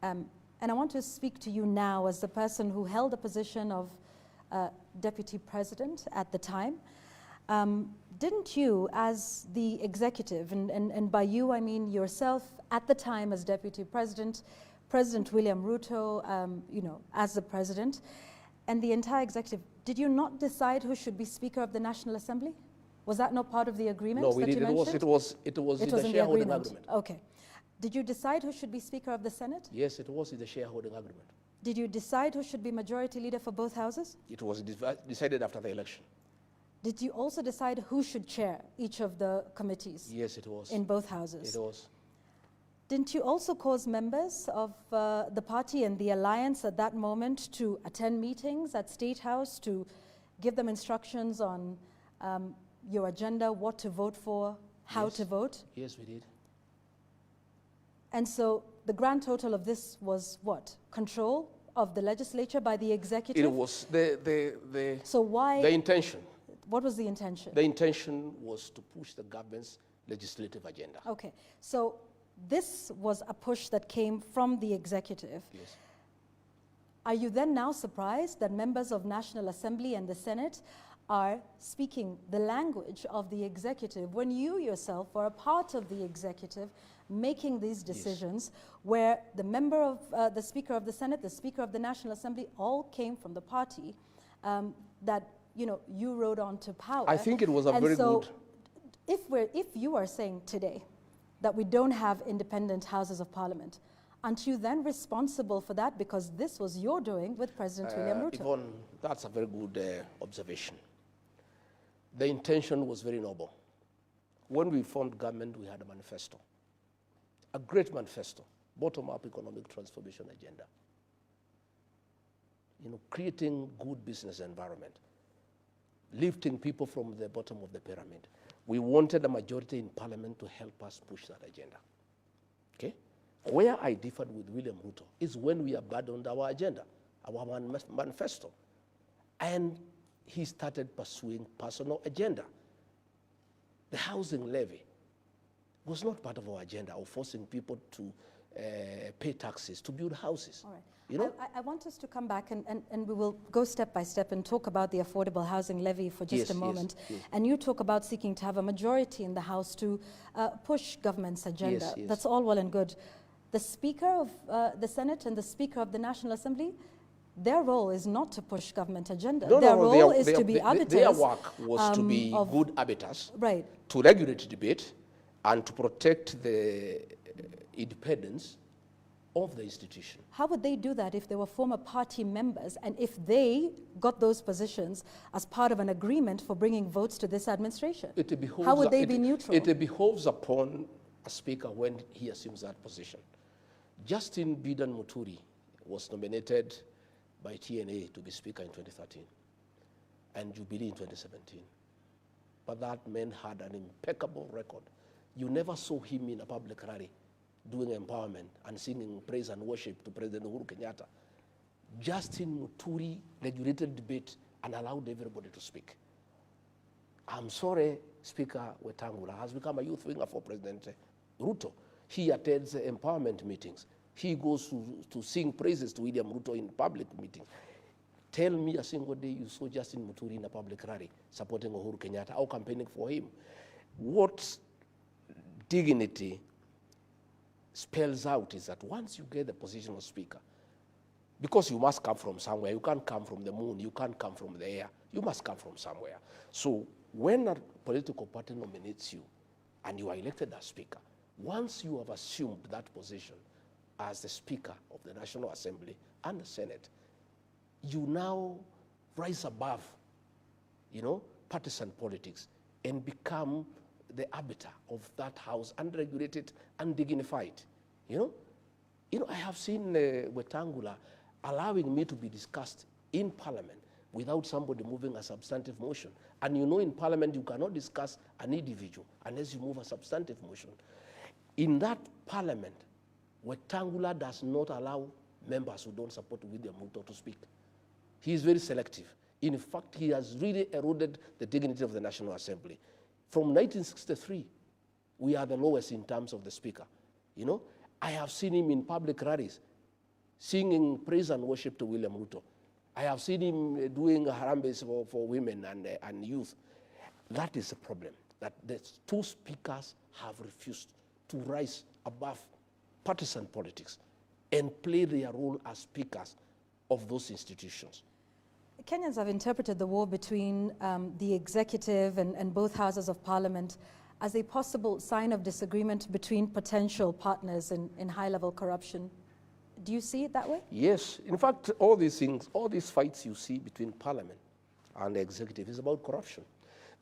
And I want to speak to you now as the person who held the position of Deputy President at the time. Didn't you, as the executive, and by you I mean yourself at the time as Deputy President, President William Ruto, as the President, and the entire executive, did you not decide who should be Speaker of the National Assembly? Was that not part of the agreement? No, we did. It was in the shareholding agreement. Okay. Did you decide who should be Speaker of the Senate? Yes, it was in the shareholding agreement. Did you decide who should be Majority Leader for both houses? It was decided after the election. Did you also decide who should chair each of the committees? Yes, it was. In both houses? It was. Didn't you also cause members of the party and the alliance at that moment to attend meetings at State House to give them instructions on your agenda, what to vote for, how to vote? Yes, we did. And so the grand total of this was what? Control of the legislature by the executive? It was so why? The intention. What was the intention? The intention was to push the government's legislative agenda. Okay, so this was a push that came from the executive. Yes. Are you then now surprised that members of National Assembly and the Senate are speaking the language of the executive when you yourself are a part of the executive making these decisions, where the member of the Speaker of the Senate, the Speaker of the National Assembly, all came from the party that you rode on to power? I think it was a very good. If you are saying today that we don't have independent houses of parliament, aren't you then responsible for that, because this was your doing with President William Ruto? Yvonne, that's a very good observation. The intention was very noble. When we formed government, we had a manifesto, a great manifesto, bottom-up economic transformation agenda. Creating good business environment, lifting people from the bottom of the pyramid. We wanted a majority in parliament to help us push that agenda. Okay? Where I differed with William Ruto is when we abandoned our agenda, our manifesto. And he started pursuing personal agenda. The housing levy was not part of our agenda of forcing people to pay taxes to build houses. All right. I want us to come back and we will go step by step and talk about the affordable housing levy for just a moment. Yes. And you talk about seeking to have a majority in the House to push government's agenda. Yes, yes. That's all well and good. The Speaker of the Senate and the Speaker of the National Assembly, their role is not to push government agenda. Their role is to be arbiters. Their work was to be good arbiters, right, to regulate debate and to protect the independence of the institution. How would they do that if they were former party members and if they got those positions as part of an agreement for bringing votes to this administration? How would they be neutral? It behoves upon a speaker when he assumes that position. Justin Bidan Muturi was nominated by TNA to be speaker in 2013 and Jubilee in 2017. But that man had an impeccable record. You never saw him in a public rally doing empowerment and singing praise and worship to President Uhuru Kenyatta. Justin Muturi regulated debate and allowed everybody to speak. I'm sorry, Speaker Wetangula has become a youth winger for President Ruto. He attends empowerment meetings. He goes to sing praises to William Ruto in public meetings. Tell me a single day you saw Justin Muturi in a public rally supporting Uhuru Kenyatta or campaigning for him. What dignity spells out is that once you get the position of speaker, because you must come from somewhere, you can't come from the moon, you can't come from the air, you must come from somewhere. So when a political party nominates you and you are elected as speaker, once you have assumed that position as the Speaker of the National Assembly and the Senate, you now rise above, partisan politics and become the arbiter of that house, unregulated, undignified. I have seen Wetangula allowing me to be discussed in Parliament without somebody moving a substantive motion. And in Parliament you cannot discuss an individual unless you move a substantive motion. In that Parliament, Wetangula does not allow members who don't support William Ruto to speak. He is very selective. In fact, he has really eroded the dignity of the National Assembly. From 1963, we are the lowest in terms of the speaker. I have seen him in public rallies singing praise and worship to William Ruto. I have seen him doing harambes for women and youth. That is a problem, that the two speakers have refused to rise above partisan politics and play their role as speakers of those institutions. Kenyans have interpreted the war between the executive and both houses of parliament as a possible sign of disagreement between potential partners in high-level corruption. Do you see it that way? Yes. In fact, all these things, all these fights you see between parliament and the executive is about corruption.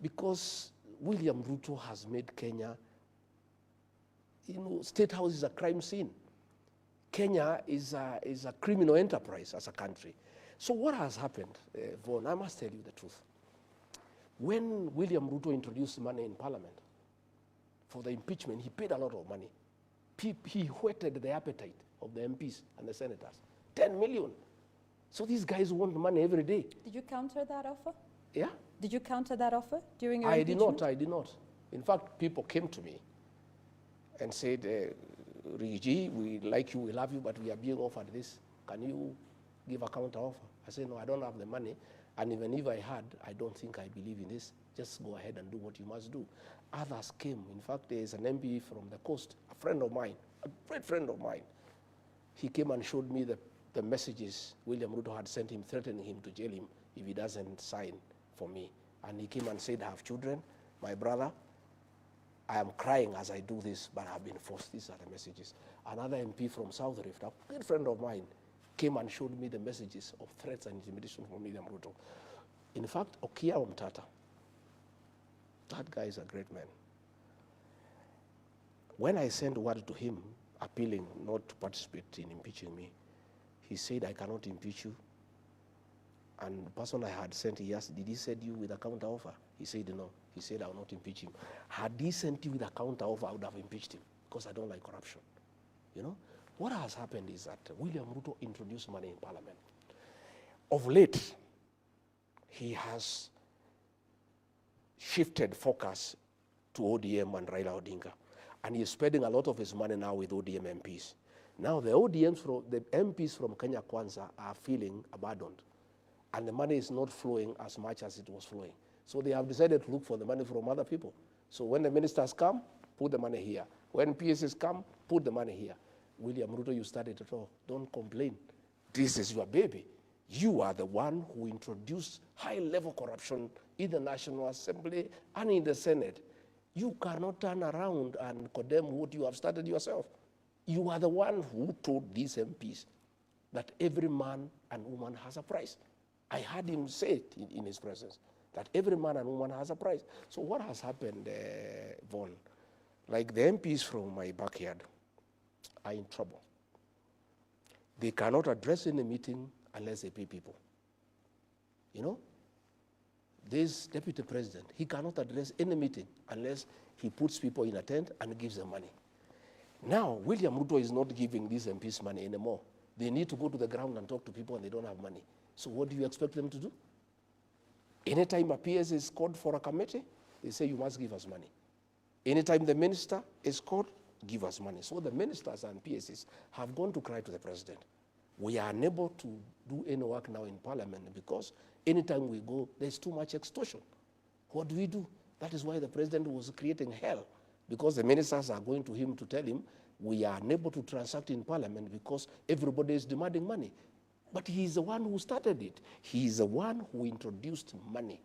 Because William Ruto has made Kenya, State House is a crime scene. Kenya is a criminal enterprise as a country. So what has happened, Vaughan, I must tell you the truth. When William Ruto introduced money in parliament for the impeachment, he paid a lot of money. He whetted the appetite of the MPs and the senators. 10 million. So these guys want money every day. Did you counter that offer? Yeah. Did you counter that offer during your impeachment? I did not. In fact, people came to me and said, Rigathi, we like you, we love you, but we are being offered this. Can you give a counter offer? I said, no, I don't have the money. And even if I had, I don't think I believe in this. Just go ahead and do what you must do. Others came. In fact, there is an MP from the coast, a friend of mine, a great friend of mine. He came and showed me the messages William Ruto had sent him, threatening him to jail him if he doesn't sign for me. And he came and said, I have children, my brother, I am crying as I do this, but I've been forced. These are the messages. Another MP from South Rift, a good friend of mine, came and showed me the messages of threats and intimidation from William Ruto. In fact, OKWARA Puts RIGAThi, that guy is a great man. When I sent word to him appealing not to participate in impeaching me, he said, I cannot impeach you. And the person I had sent, he asked, did he send you with a counter offer? He said, no. He said, I will not impeach him. Had he sent you with a counter offer, I would have impeached him because I don't like corruption. You know? What has happened is that William Ruto introduced money in parliament. Of late, he has shifted focus to ODM and Raila Odinga. And he is spending a lot of his money now with ODM MPs. Now the MPs from Kenya Kwanza are feeling abandoned. And the money is not flowing as much as it was flowing. So they have decided to look for the money from other people. So when the ministers come, put the money here. When PSs come, put the money here. William Ruto, you started it all. Don't complain. This is your baby. You are the one who introduced high-level corruption in the National Assembly and in the Senate. You cannot turn around and condemn what you have started yourself. You are the one who told these MPs that every man and woman has a price. I heard him say it in his presence, that every man and woman has a price. So what has happened, Vaughan? Like the MPs from my backyard are in trouble. They cannot address any meeting unless they pay people. You know? This deputy president, he cannot address any meeting unless he puts people in a tent and gives them money. Now, William Ruto is not giving these MPs money anymore. They need to go to the ground and talk to people and they don't have money. So what do you expect them to do? Anytime a PS is called for a committee, they say you must give us money. Anytime the minister is called, give us money. So the ministers and PSs have gone to cry to the president. We are unable to do any work now in parliament because anytime we go, there's too much extortion. What do? That is why the president was creating hell, because the ministers are going to him to tell him, we are unable to transact in parliament because everybody is demanding money. But he is the one who started it. He is the one who introduced money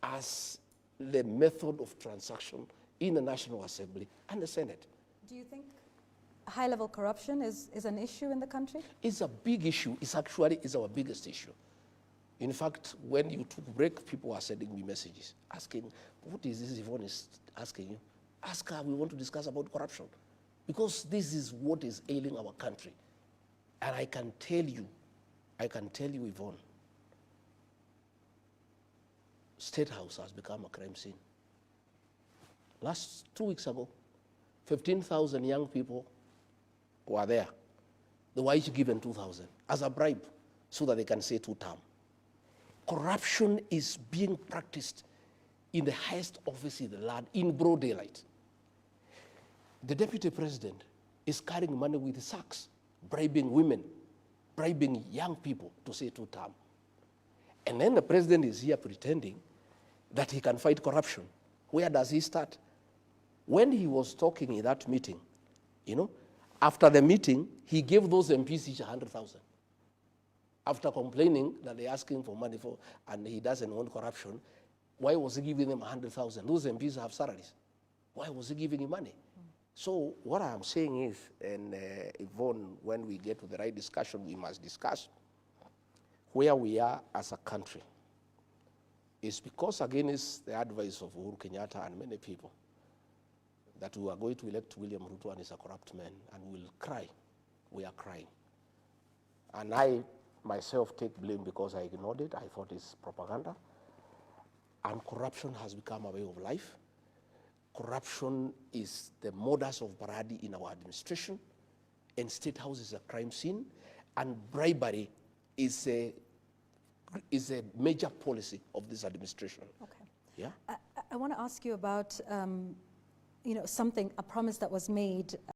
as the method of transaction in the National Assembly and the Senate. Do you think high-level corruption is an issue in the country? It's a big issue. It's actually our biggest issue. In fact, when you took break, people are sending me messages asking, what is this Yvonne is asking you? Ask her, we want to discuss about corruption. Because this is what is ailing our country. And I can tell you, Yvonne, State House has become a crime scene. Last 2 weeks ago, 15,000 young people were there. They were each given 2,000 as a bribe so that they can say 2 terms. Corruption is being practiced in the highest office in the land in broad daylight. The deputy president is carrying money with sacks, bribing women bribing young people to say 2 term. And then the president is here pretending that he can fight corruption. Where does he start? When he was talking in that meeting, you know, after the meeting, he gave those MPs each 100,000. After complaining that they're asking for money for, and he doesn't want corruption, why was he giving them 100,000? Those MPs have salaries. Why was he giving him money? So what I'm saying is, and Yvonne, when we get to the right discussion, we must discuss where we are as a country. It's because against the advice of Uhuru Kenyatta and many people that we are going to elect William Ruto and he's a corrupt man, and we'll cry. We are crying. And I myself take blame because I ignored it. I thought it's propaganda. And corruption has become a way of life. Corruption is the modus operandi in our administration, and State House is a crime scene, and bribery is a major policy of this administration. Okay. Yeah. I want to ask you about, you know, a promise that was made